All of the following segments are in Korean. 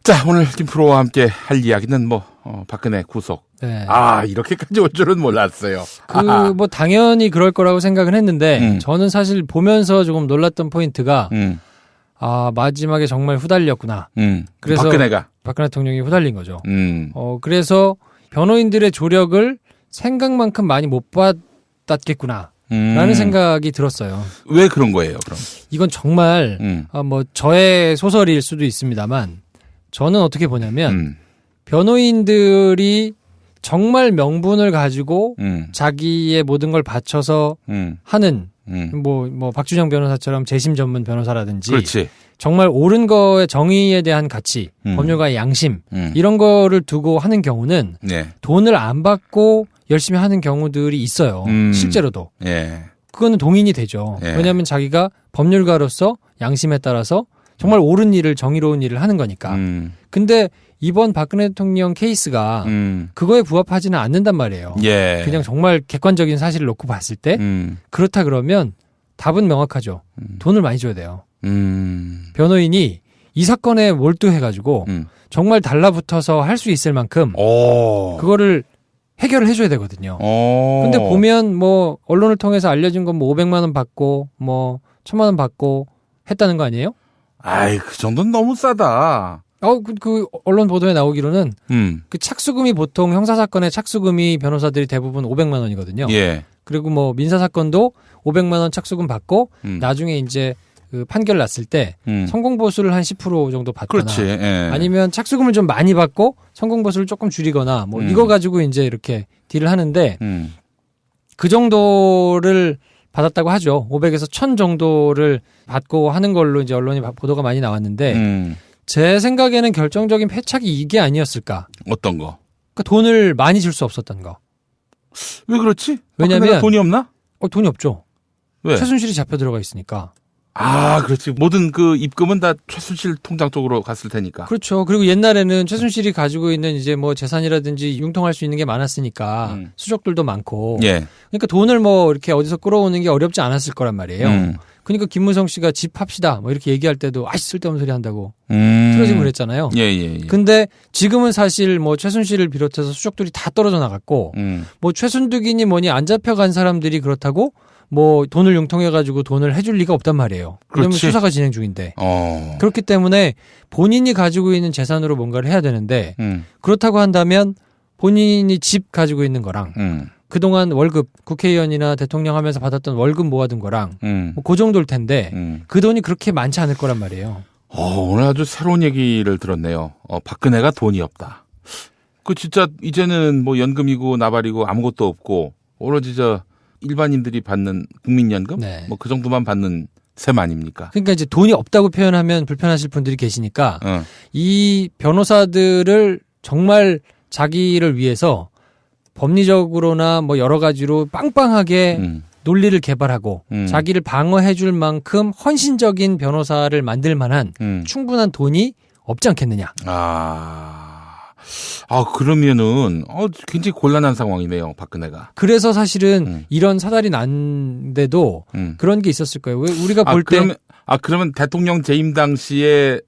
자, 오늘 김프로와 함께 할 이야기는 박근혜 구속. 네. 이렇게까지 올 줄은 몰랐어요. 당연히 그럴 거라고 생각은 했는데, 저는 사실 보면서 조금 놀랐던 포인트가, 마지막에 정말 후달렸구나. 그래서 박근혜가. 박근혜 대통령이 후달린 거죠. 그래서 변호인들의 조력을 생각만큼 많이 못 받았겠구나. 라는 생각이 들었어요. 왜 그런 거예요, 그럼? 이건 정말, 저의 소설일 수도 있습니다만, 저는 어떻게 보냐면, 변호인들이 정말 명분을 가지고 자기의 모든 걸 바쳐서 하는, 박준영 변호사처럼 재심 전문 변호사라든지, 그렇지. 정말 옳은 거의 정의에 대한 가치, 법률가의 양심, 이런 거를 두고 하는 경우는 네. 돈을 안 받고 열심히 하는 경우들이 있어요. 실제로도. 예. 그거는 동의이 되죠. 예. 왜냐하면 자기가 법률가로서 양심에 따라서 정말 옳은 일을, 정의로운 일을 하는 거니까. 근데 이번 박근혜 대통령 케이스가 그거에 부합하지는 않는단 말이에요. 예. 그냥 정말 객관적인 사실을 놓고 봤을 때 그렇다 그러면 답은 명확하죠. 돈을 많이 줘야 돼요. 변호인이 이 사건에 몰두해가지고 정말 달라붙어서 할 수 있을 만큼 그거를 해결을 해줘야 되거든요. 근데 보면 언론을 통해서 알려진 건 500만 원 받고 1000만 원 받고 했다는 거 아니에요? 그 정도는 너무 싸다. 그 언론 보도에 나오기로는 그 착수금이 보통 형사사건의 착수금이 변호사들이 대부분 500만 원이거든요. 예. 그리고 민사사건도 500만 원 착수금 받고 나중에 이제 그 판결 났을 때 성공보수를 한 10% 정도 받거나 그렇지. 예. 아니면 착수금을 좀 많이 받고 성공보수를 조금 줄이거나 이거 가지고 이제 이렇게 딜을 하는데 그 정도를 받았다고 하죠. 500에서 1000 정도를 받고 하는 걸로 이제 언론이 보도가 많이 나왔는데 제 생각에는 결정적인 패착이 이게 아니었을까. 어떤 거? 그러니까 돈을 많이 줄 수 없었던 거. 왜 그렇지? 왜냐면 돈이 없나? 돈이 없죠. 왜? 최순실이 잡혀 들어가 있으니까. 그렇지. 모든 그 입금은 다 최순실 통장 쪽으로 갔을 테니까. 그렇죠. 그리고 옛날에는 최순실이 가지고 있는 이제 재산이라든지 융통할 수 있는 게 많았으니까 수적들도 많고. 예. 그러니까 돈을 이렇게 어디서 끌어오는 게 어렵지 않았을 거란 말이에요. 그러니까 김무성 씨가 집 합시다 이렇게 얘기할 때도 쓸데없는 소리 한다고 틀어지고 그랬잖아요. 예. 근데 지금은 사실 최순실을 비롯해서 수적들이 다 떨어져 나갔고 최순득이니 뭐니 안 잡혀간 사람들이 그렇다고 돈을 융통해가지고 돈을 해줄 리가 없단 말이에요. 그러면 그렇지. 수사가 진행 중인데. 그렇기 때문에 본인이 가지고 있는 재산으로 뭔가를 해야 되는데 그렇다고 한다면 본인이 집 가지고 있는 거랑 그동안 월급 국회의원이나 대통령 하면서 받았던 월급 모아둔 거랑 그 정도일 텐데 그 돈이 그렇게 많지 않을 거란 말이에요. 오늘 아주 새로운 얘기를 들었네요. 박근혜가 돈이 없다. 진짜 이제는 연금이고 나발이고 아무것도 없고 오로지 일반인들이 받는 국민연금? 네. 그 정도만 받는 셈 아닙니까? 그러니까 이제 돈이 없다고 표현하면 불편하실 분들이 계시니까 이 변호사들을 정말 자기를 위해서 법리적으로나 여러 가지로 빵빵하게 논리를 개발하고 자기를 방어해 줄 만큼 헌신적인 변호사를 만들 만한 충분한 돈이 없지 않겠느냐. 그러면은 굉장히 곤란한 상황이네요, 박근혜가. 그래서 사실은 이런 사달이 난데도 그런 게 있었을 거예요. 왜 우리가 볼 때 그러면 대통령 재임 당시에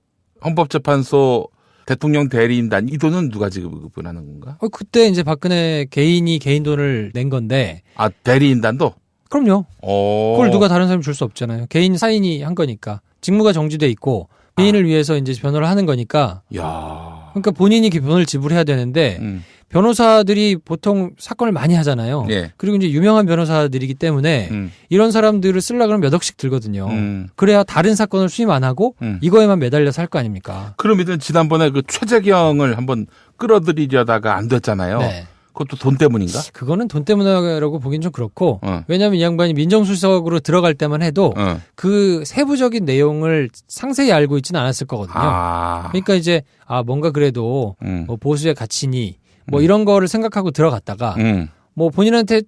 헌법재판소 대통령 대리인단 이 돈은 누가 지급을 하는 건가? 그때 이제 박근혜 개인이 개인 돈을 낸 건데. 대리인단도? 그럼요. 그걸 누가 다른 사람이 줄 수 없잖아요. 개인 사인이 한 거니까. 직무가 정지돼 있고 개인을 위해서 이제 변호를 하는 거니까. 그러니까 본인이 돈을 지불해야 되는데 변호사들이 보통 사건을 많이 하잖아요. 예. 그리고 이제 유명한 변호사들이기 때문에 이런 사람들을 쓰려고 하면 몇 억씩 들거든요. 그래야 다른 사건을 수임 안 하고 이거에만 매달려서 할 거 아닙니까? 그러면 지난번에 최재경을 한번 끌어들이려다가 안 됐잖아요. 네. 그것도 돈 때문인가? 그거는 돈 때문이라고 보긴 좀 그렇고 왜냐하면 이 양반이 민정수석으로 들어갈 때만 해도 그 세부적인 내용을 상세히 알고 있지는 않았을 거거든요. 그러니까 이제 뭔가 그래도 보수의 가치니 이런 거를 생각하고 들어갔다가 본인한테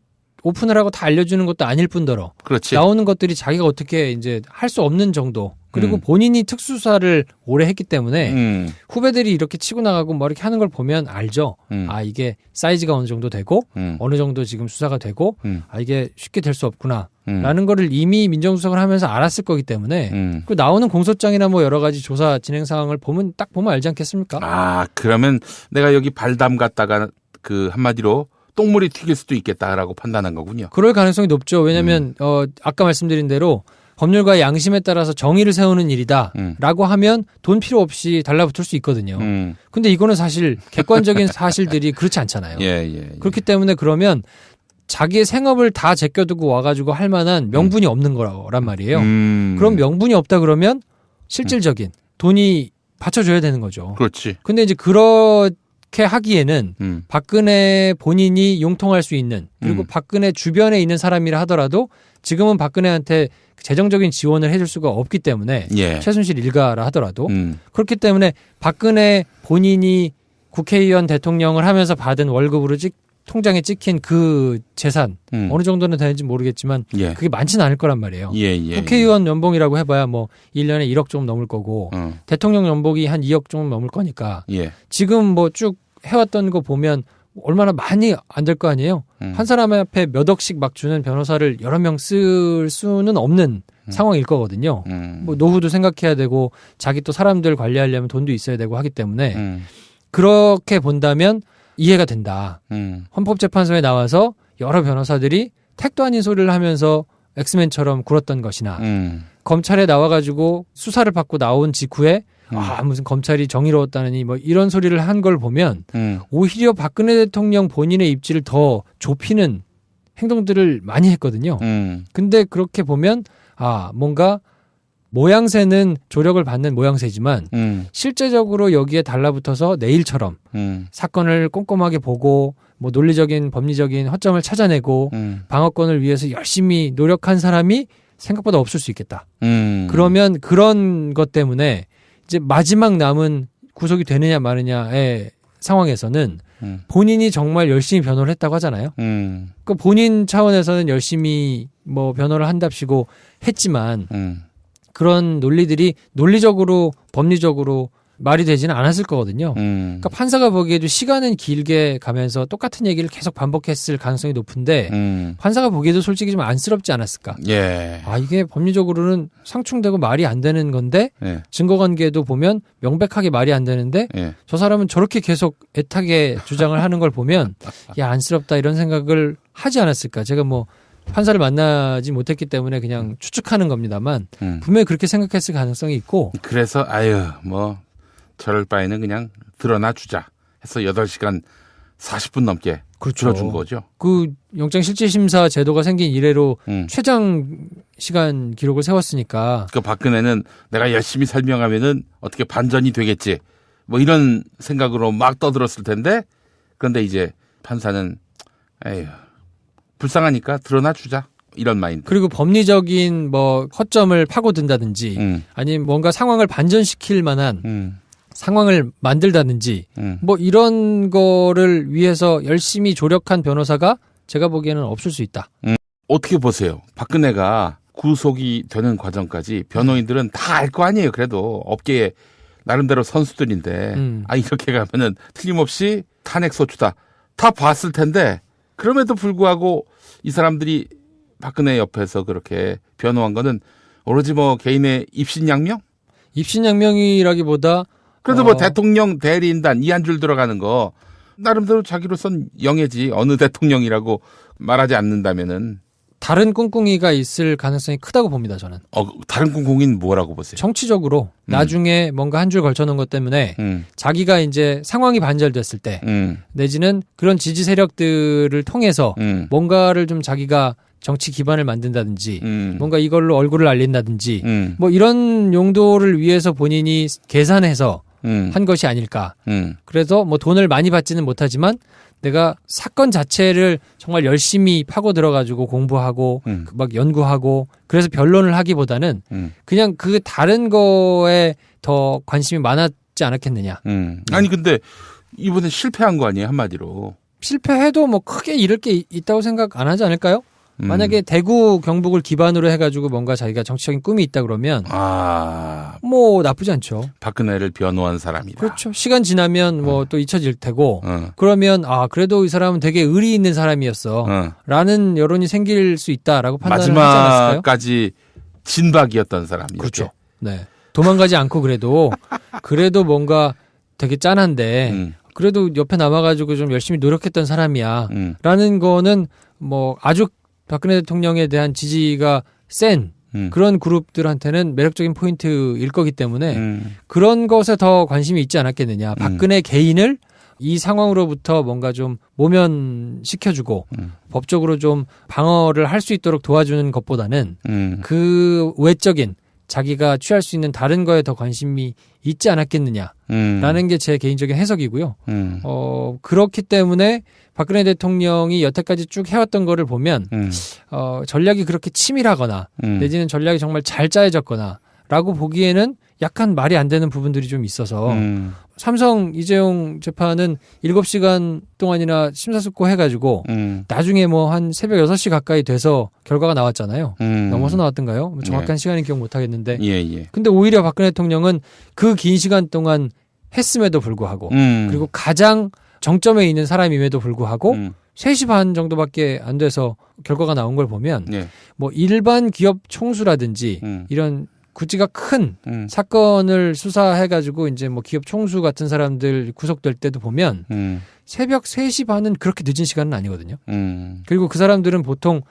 오픈을 하고 다 알려주는 것도 아닐 뿐더러 그렇지. 나오는 것들이 자기가 어떻게 이제 할 수 없는 정도 그리고 본인이 특수사를 오래 했기 때문에 후배들이 이렇게 치고 나가고 뭐 이렇게 하는 걸 보면 알죠. 아, 이게 사이즈가 어느 정도 되고 어느 정도 지금 수사가 되고 아, 이게 쉽게 될 수 없구나. 라는 거를 이미 민정수석을 하면서 알았을 거기 때문에 그 나오는 공소장이나 뭐 여러 가지 조사 진행 상황을 보면 딱 보면 알지 않겠습니까? 아, 그러면 내가 여기 발담 갔다가 그 한마디로 똥물이 튀길 수도 있겠다라고 판단한 거군요. 그럴 가능성이 높죠. 왜냐하면 아까 말씀드린 대로 법률과 양심에 따라서 정의를 세우는 일이다라고 하면 돈 필요 없이 달라붙을 수 있거든요. 근데 이거는 사실 객관적인 사실들이 그렇지 않잖아요. 예. 그렇기 때문에 그러면 자기의 생업을 다 제껴두고 와가지고 할 만한 명분이 없는 거란 말이에요. 그럼 명분이 없다 그러면 실질적인 돈이 받쳐줘야 되는 거죠. 그렇지. 근데 이제 그렇게 하기에는 박근혜 본인이 용통할 수 있는 그리고 박근혜 주변에 있는 사람이라 하더라도 지금은 박근혜한테 재정적인 지원을 해줄 수가 없기 때문에 예. 최순실 일가라 하더라도 그렇기 때문에 박근혜 본인이 국회의원 대통령을 하면서 받은 월급으로 통장에 찍힌 그 재산 어느 정도는 되는지 모르겠지만 예. 그게 많지는 않을 거란 말이에요. 예. 국회의원 연봉이라고 해봐야 뭐 1년에 1억 좀 넘을 거고 대통령 연봉이 한 2억 좀 넘을 거니까 예. 지금 뭐 쭉 해왔던 거 보면 얼마나 많이 안 될 거 아니에요. 한 사람 앞에 몇 억씩 막 주는 변호사를 여러 명 쓸 수는 없는 상황일 거거든요. 뭐 노후도 생각해야 되고 자기 또 사람들 관리하려면 돈도 있어야 되고 하기 때문에 그렇게 본다면 이해가 된다. 헌법재판소에 나와서 여러 변호사들이 택도 아닌 소리를 하면서 엑스맨처럼 굴었던 것이나 검찰에 나와가지고 수사를 받고 나온 직후에 아 무슨 검찰이 정의로웠다느니 뭐 이런 소리를 한 걸 보면 오히려 박근혜 대통령 본인의 입지를 더 좁히는 행동들을 많이 했거든요. 근데 그렇게 보면 아 뭔가 모양새는 조력을 받는 모양새지만 실제적으로 여기에 달라붙어서 내일처럼 사건을 꼼꼼하게 보고 뭐 논리적인 법리적인 허점을 찾아내고 방어권을 위해서 열심히 노력한 사람이 생각보다 없을 수 있겠다. 그러면 그런 것 때문에 이제 마지막 남은 구속이 되느냐 마느냐의 상황에서는 본인이 정말 열심히 변호를 했다고 하잖아요. 그 본인 차원에서는 열심히 뭐 변호를 한답시고 했지만 그런 논리들이 논리적으로 법리적으로 말이 되지는 않았을 거거든요. 그러니까 판사가 보기에도 시간은 길게 가면서 똑같은 얘기를 계속 반복했을 가능성이 높은데 판사가 보기에도 솔직히 좀 안쓰럽지 않았을까. 예. 아 이게 법리적으로는 상충되고 말이 안 되는 건데 예. 증거관계도 보면 명백하게 말이 안 되는데 예. 저 사람은 저렇게 계속 애타게 주장을 하는 걸 보면 야 안쓰럽다 이런 생각을 하지 않았을까. 제가 뭐 판사를 만나지 못했기 때문에 그냥 추측하는 겁니다만 분명히 그렇게 생각했을 가능성이 있고 그래서 아유 뭐 저럴 바에는 그냥 드러나 주자 해서 8시간 40분 넘게 그렇죠. 줄여준 거죠. 그 영장실질심사 제도가 생긴 이래로 최장 시간 기록을 세웠으니까 그 박근혜는 내가 열심히 설명하면은 어떻게 반전이 되겠지 뭐 이런 생각으로 막 떠들었을 텐데 그런데 이제 판사는 에휴 불쌍하니까 드러나 주자 이런 마인드. 그리고 법리적인 뭐 허점을 파고든다든지 아니면 뭔가 상황을 반전시킬 만한 상황을 만들다든지 뭐 이런 거를 위해서 열심히 조력한 변호사가 제가 보기에는 없을 수 있다. 어떻게 보세요? 박근혜가 구속이 되는 과정까지 변호인들은 다 알 거 아니에요. 그래도 업계에 나름대로 선수들인데 아 이렇게 가면은 틀림없이 탄핵 소추다. 다 봤을 텐데 그럼에도 불구하고 이 사람들이 박근혜 옆에서 그렇게 변호한 거는 오로지 뭐 개인의 입신양명? 입신양명이라기보다 그래도 뭐 대통령 대리인단 이 한 줄 들어가는 거 나름대로 자기로선 영예지 어느 대통령이라고 말하지 않는다면은 다른 꿍꿍이가 있을 가능성이 크다고 봅니다. 저는. 다른 꿍꿍이는 뭐라고 보세요? 정치적으로 나중에 뭔가 한 줄 걸쳐놓은 것 때문에 자기가 이제 상황이 반절됐을 때 내지는 그런 지지 세력들을 통해서 뭔가를 좀 자기가 정치 기반을 만든다든지 뭔가 이걸로 얼굴을 알린다든지 뭐 이런 용도를 위해서 본인이 계산해서 한 것이 아닐까. 그래서 뭐 돈을 많이 받지는 못하지만 내가 사건 자체를 정말 열심히 파고 들어가지고 공부하고 막 연구하고 그래서 변론을 하기보다는 그냥 그 다른 거에 더 관심이 많았지 않았겠느냐. 아니 근데 이번에 실패한 거 아니에요 한마디로. 실패해도 뭐 크게 잃을 게 있다고 생각 안 하지 않을까요? 만약에 대구 경북을 기반으로 해가지고 뭔가 자기가 정치적인 꿈이 있다 그러면 뭐 나쁘지 않죠. 박근혜를 변호한 사람이다. 그렇죠. 시간 지나면 뭐 또 잊혀질 테고 그러면 그래도 이 사람은 되게 의리 있는 사람이었어 라는 여론이 생길 수 있다라고 판단을 하지 않았을까요? 마지막까지 진박이었던 사람이었죠. 그렇죠. 네. 도망가지 않고 그래도 뭔가 되게 짠한데 그래도 옆에 남아가지고 좀 열심히 노력했던 사람이야 라는 거는 뭐 아주 박근혜 대통령에 대한 지지가 센 그런 그룹들한테는 매력적인 포인트일 거기 때문에 그런 것에 더 관심이 있지 않았겠느냐. 박근혜 개인을 이 상황으로부터 뭔가 좀 모면시켜주고 법적으로 좀 방어를 할 수 있도록 도와주는 것보다는 그 외적인 자기가 취할 수 있는 다른 거에 더 관심이 있지 않았겠느냐라는 게 제 개인적인 해석이고요. 그렇기 때문에 박근혜 대통령이 여태까지 쭉 해왔던 거를 보면 전략이 그렇게 치밀하거나 내지는 전략이 정말 잘 짜여졌거나 라고 보기에는 약간 말이 안 되는 부분들이 좀 있어서 삼성 이재용 재판은 7시간 동안이나 심사숙고 해가지고 나중에 뭐 한 새벽 6시 가까이 돼서 결과가 나왔잖아요. 넘어서 나왔던가요? 정확한 시간은 기억 못하겠는데 근데 오히려 박근혜 대통령은 그 긴 시간 동안 했음에도 불구하고 그리고 가장 정점에 있는 사람임에도 불구하고 3시 반 정도밖에 안 돼서 결과가 나온 걸 보면 뭐 일반 기업 총수라든지 이런 구찌가 큰 사건을 수사해가지고 이제 뭐 기업 총수 같은 사람들 구속될 때도 보면 새벽 3시 반은 그렇게 늦은 시간은 아니거든요. 그리고 그 사람들은 보통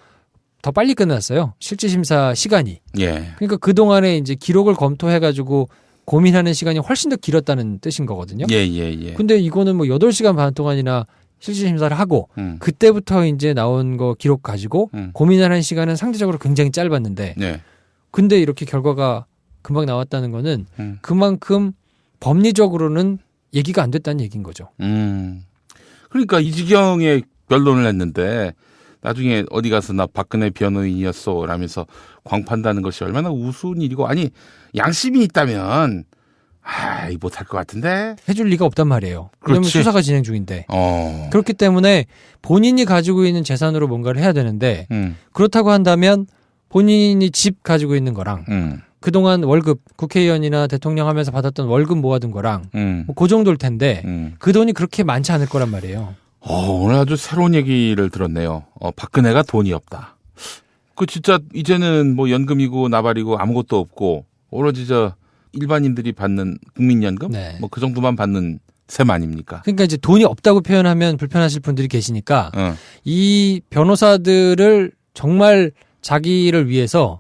더 빨리 끝났어요. 실질심사 시간이. 그러니까 그동안에 이제 기록을 검토해가지고 고민하는 시간이 훨씬 더 길었다는 뜻인 거거든요. 근데 이거는 뭐 8시간 반 동안이나 실질심사를 하고 그때부터 이제 나온 거 기록 가지고 고민하는 시간은 상대적으로 굉장히 짧았는데 근데 이렇게 결과가 금방 나왔다는 거는 그만큼 법리적으로는 얘기가 안 됐다는 얘기인 거죠. 그러니까 이 지경에 변론을 했는데 나중에 어디 가서 나 박근혜 변호인이었어 라면서 광판다는 것이 얼마나 우스운 일이고 아니 양심이 있다면 못할 것 같은데 해줄 리가 없단 말이에요. 그러면 그렇지. 수사가 진행 중인데 그렇기 때문에 본인이 가지고 있는 재산으로 뭔가를 해야 되는데 그렇다고 한다면 본인이 집 가지고 있는 거랑 그동안 월급 국회의원이나 대통령 하면서 받았던 월급 모아둔 거랑 뭐 그 정도일 텐데 그 돈이 그렇게 많지 않을 거란 말이에요. 오늘 아주 새로운 얘기를 들었네요. 박근혜가 돈이 없다. 그 진짜 이제는 뭐 연금이고 나발이고 아무것도 없고 오로지 일반인들이 받는 국민연금 뭐 그 정도만 받는 셈 아닙니까? 그러니까 이제 돈이 없다고 표현하면 불편하실 분들이 계시니까 이 변호사들을 정말 자기를 위해서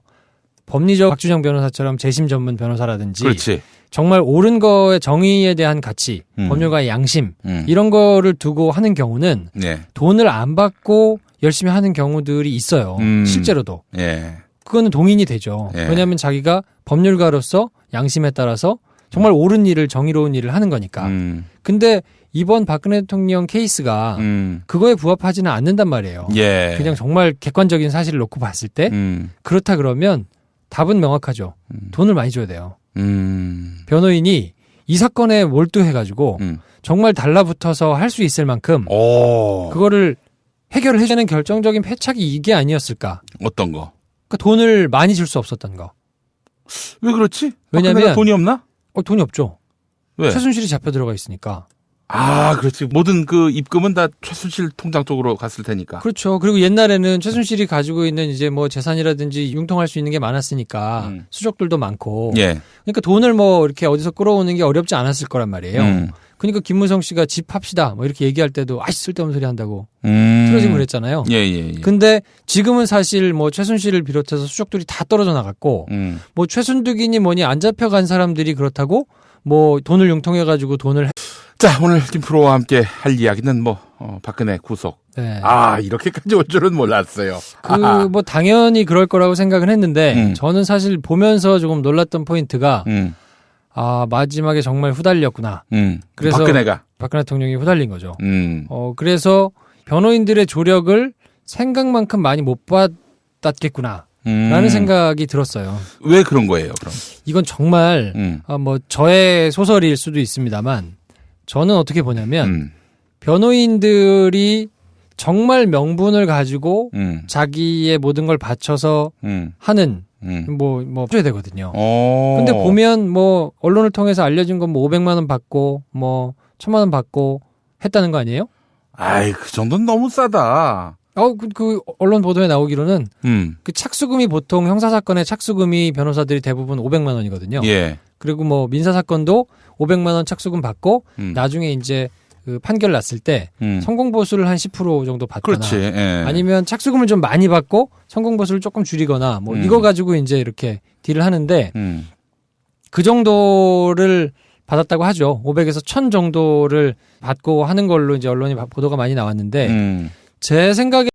법리적 박주정 변호사처럼 재심 전문 변호사라든지 그렇지. 정말 옳은 거의 정의에 대한 가치, 법률가의 양심 이런 거를 두고 하는 경우는 돈을 안 받고 열심히 하는 경우들이 있어요. 실제로도. 그거는 동의이 되죠. 왜냐하면 자기가 법률가로서 양심에 따라서 정말 옳은 일을 정의로운 일을 하는 거니까. 근데 이번 박근혜 대통령 케이스가 그거에 부합하지는 않는단 말이에요. 그냥 정말 객관적인 사실을 놓고 봤을 때 그렇다 그러면 답은 명확하죠. 돈을 많이 줘야 돼요. 변호인이 이 사건에 몰두해가지고 정말 달라붙어서 할 수 있을 만큼 그거를 해결을 해주는 결정적인 패착이 이게 아니었을까. 어떤 거? 그러니까 돈을 많이 줄 수 없었던 거. 왜 그렇지? 왜냐면 돈이 없나? 돈이 없죠. 왜? 최순실이 잡혀 들어가 있으니까. 그렇지. 모든 그 입금은 다 최순실 통장 쪽으로 갔을 테니까. 그렇죠. 그리고 옛날에는 최순실이 가지고 있는 이제 뭐 재산이라든지 융통할 수 있는 게 많았으니까 수족들도 많고. 그러니까 돈을 뭐 이렇게 어디서 끌어오는 게 어렵지 않았을 거란 말이에요. 그러니까 김무성 씨가 집 팝시다 뭐 이렇게 얘기할 때도 쓸데없는 소리 한다고 틀어지고 그랬잖아요. 근데 지금은 사실 뭐 최순실을 비롯해서 수족들이 다 떨어져 나갔고 뭐 최순득이니 뭐니 안 잡혀간 사람들이 그렇다고 뭐 돈을 융통해가지고 돈을 자, 오늘 김 프로와 함께 할 이야기는 박근혜 구속. 이렇게까지 올 줄은 몰랐어요. 뭐 당연히 그럴 거라고 생각은 했는데 저는 사실 보면서 조금 놀랐던 포인트가 마지막에 정말 후달렸구나. 그래서 박근혜 대통령이 후달린 거죠. 그래서 변호인들의 조력을 생각만큼 많이 못 받았겠구나. 라는 생각이 들었어요. 왜 그런 거예요, 그럼? 이건 정말 뭐 저의 소설일 수도 있습니다만 저는 어떻게 보냐면 변호인들이 정말 명분을 가지고 자기의 모든 걸 바쳐서 하는 뭐 해줘야 되거든요. 근데 보면 뭐 언론을 통해서 알려진 건 뭐 500만 원 받고 뭐 1000만 원 받고 했다는 거 아니에요? 아이, 그 정도는 너무 싸다. 그 언론 보도에 나오기로는 그 착수금이 보통 형사 사건의 착수금이 변호사들이 대부분 500만 원이거든요. 예. 그리고 뭐 민사 사건도 500만 원 착수금 받고 나중에 이제 그 판결 났을 때 성공 보수를 한 10% 정도 받거나 그렇지. 예. 아니면 착수금을 좀 많이 받고 성공 보수를 조금 줄이거나 뭐 이거 가지고 이제 이렇게 딜을 하는데 그 정도를 받았다고 하죠. 500에서 1000 정도를 받고 하는 걸로 이제 언론이 보도가 많이 나왔는데 제 생각에